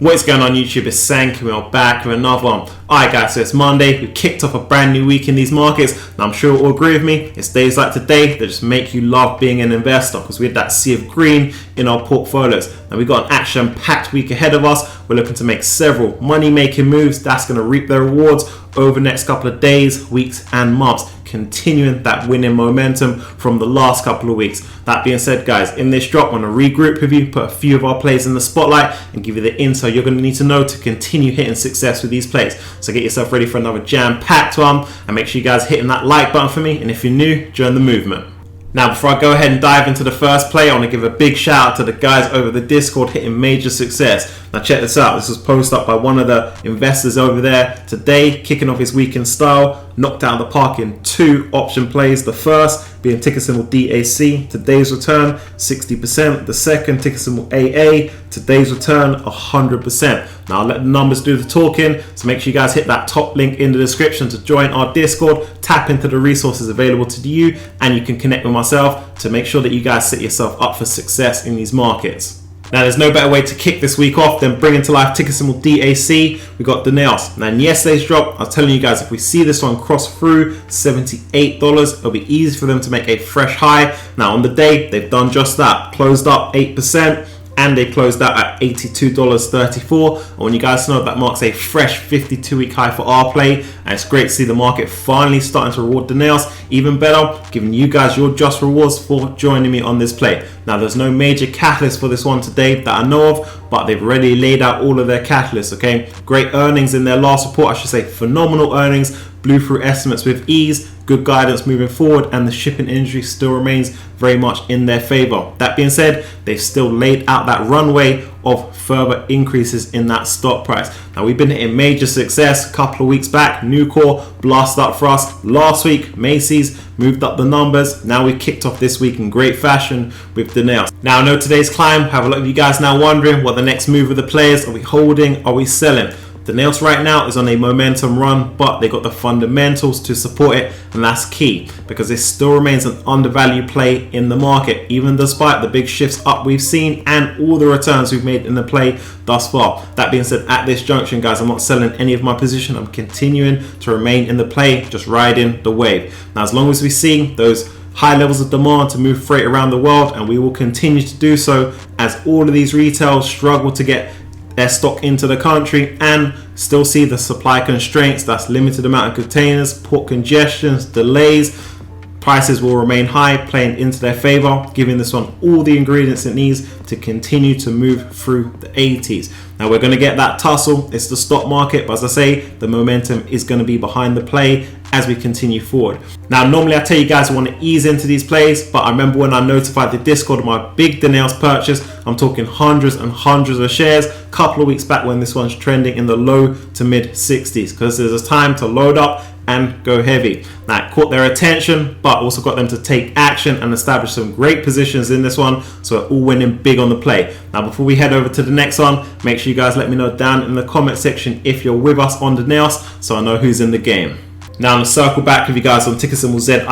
What's going on YouTube? It's Sank, we are back with another one. Alright guys, so it's Monday, we kicked off a brand new week in these markets, and I'm sure you'll all agree with me, it's days like today that just make you love being an investor, because we had that sea of green in our portfolios. Now we've got an action-packed week ahead of us. We're looking to make several money-making moves that's going to reap their rewards over the next couple of days, weeks and months, continuing that winning momentum from the last couple of weeks. That being said guys, in this drop I want to regroup with you, put a few of our plays in the spotlight and give you the insight you're going to need to know to continue hitting success with these plays. So get yourself ready for another jam-packed one, and make sure you guys hitting that like button for me, and if you're new, join the movement. Now before I go ahead and dive into the first play, I want to give a big shout out to the guys over the Discord hitting major success. Now check this out, this was posted up by one of the investors over there today, kicking off his week in style, knocked out of the park in 2 option plays. The first being ticker symbol DAC, today's return 60%. The second ticker symbol AA, today's return 100%. Now I'll let the numbers do the talking, so make sure you guys hit that top link in the description to join our Discord, tap into the resources available to you, and you can connect with myself to make sure that you guys set yourself up for success in these markets. Now there's no better way to kick this week off than bringing to life ticker symbol DAC. We got the nails. Now in yesterday's drop, I was telling you guys, if we see this one cross through $78, it'll be easy for them to make a fresh high. Now on the day, they've done just that, closed up 8%. And they closed out at $82.34. And when you guys know, that marks a fresh 52-week high for our play. And it's great to see the market finally starting to reward the nails. Even better, giving you guys your just rewards for joining me on this play. Now, there's no major catalyst for this one today that I know of, but they've already laid out all of their catalysts, okay? Great earnings in their last report, I should say phenomenal earnings, blew through estimates with ease, good guidance moving forward, and the shipping industry still remains very much in their favor. That being said, they've still laid out that runway of further increases in that stock price. Now we've been hitting major success a couple of weeks back. Nucor blasted up for us last week. Macy's moved up the numbers. Now we kicked off this week in great fashion with the nails. Now I know today's climb, have a lot of you guys now wondering what the next move of the players. Are we holding? Are we selling? The nails right now is on a momentum run, but they got the fundamentals to support it, and that's key because it still remains an undervalued play in the market, even despite the big shifts up we've seen and all the returns we've made in the play thus far. That being said, at this junction guys, I'm not selling any of my position. I'm continuing to remain in the play, just riding the wave. Now as long as we see those high levels of demand to move freight around the world, and we will continue to do so as all of these retailers struggle to get their stock into the country and still see the supply constraints, that's limited amount of containers, port congestions, delays, prices will remain high, playing into their favor, giving this one all the ingredients it needs to continue to move through the 80s. Now we're going to get that tussle, it's the stock market, but as I say, the momentum is going to be behind the play as we continue forward. Now normally I tell you guys I want to ease into these plays, but I remember when I notified the Discord of my big Danails purchase, I'm talking hundreds and hundreds of shares a couple of weeks back when this one's trending in the low to mid 60s, because there's a time to load up and go heavy. Now it caught their attention, but also got them to take action and establish some great positions in this one, so we're all winning big on the play. Now before we head over to the next one, make sure you guys let me know down in the comment section if you're with us on the nails, so I know who's in the game. Now I'm going to circle back with you guys on ticker symbol ZIM.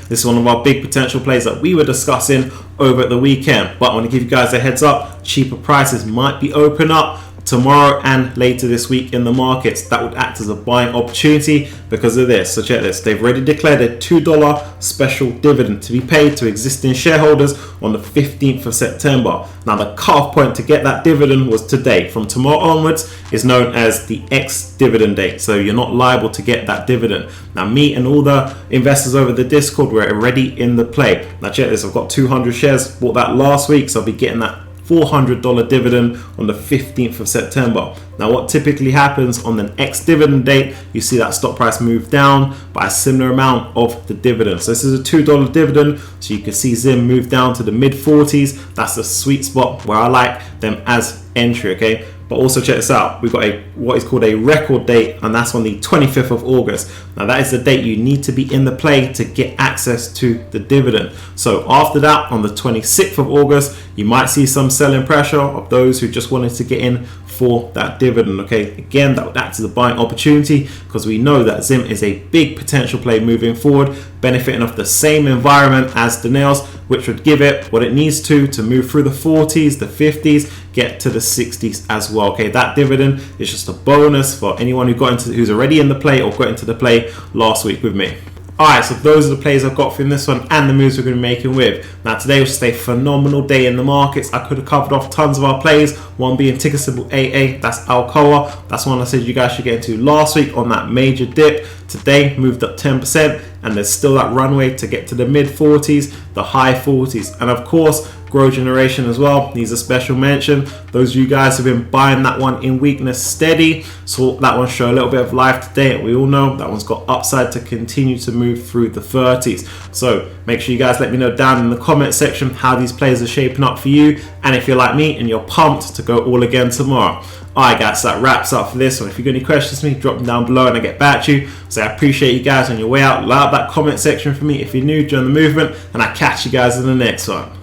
This is one of our big potential plays that we were discussing over at the weekend, but I want to give you guys a heads up, cheaper prices might be open up tomorrow and later this week in the markets. That would act as a buying opportunity because of this. So check this, they've already declared a $2 special dividend to be paid to existing shareholders on the 15th of September. Now the cutoff point to get that dividend was today. From tomorrow onwards is known as the ex-dividend date, so you're not liable to get that dividend. Now me and all the investors over the Discord were already in the play. Now check this, I've got 200 shares, bought that last week, so I'll be getting that $400 dividend on the 15th of September. Now what typically happens on the ex-dividend date, you see that stock price move down by a similar amount of the dividend. So this is a $2 dividend, so you can see ZIM move down to the mid 40s. That's the sweet spot where I like them as entry, okay? But also check this out, we've got what is called a record date, and that's on the 25th of August. Now that is the date you need to be in the play to get access to the dividend. So after that, on the 26th of August, you might see some selling pressure of those who just wanted to get in for that dividend. Okay, again, that would act as a buying opportunity because we know that Zim is a big potential play moving forward, benefiting off the same environment as Danielle's, which would give it what it needs to move through the 40s, the 50s, get to the 60s as well. Okay, that dividend is just a bonus for anyone who's already in the play or got into the play last week with me. Alright, so those are the plays I've got from this one and the moves we're going to be making with. Now today was just a phenomenal day in the markets. I could have covered off tons of our plays, one being ticker symbol AA, that's Alcoa. That's one I said you guys should get into last week on that major dip. Today moved up 10% and there's still that runway to get to the mid 40s, the high 40s. And of course, Grow Generation as well needs a special mention. Those of you guys have been buying that one in weakness steady, saw that one show a little bit of life today. We all know that one's got upside to continue to move through the 30s. So make sure you guys let me know down in the comment section how these plays are shaping up for you, and if you're like me and you're pumped to go all again tomorrow. Alright guys, so that wraps up for this one. If you've got any questions for me, drop them down below and I'll get back to you. So I appreciate you guys on your way out. Light up that comment section for me if you're new, join the movement, and I'll catch you guys in the next one.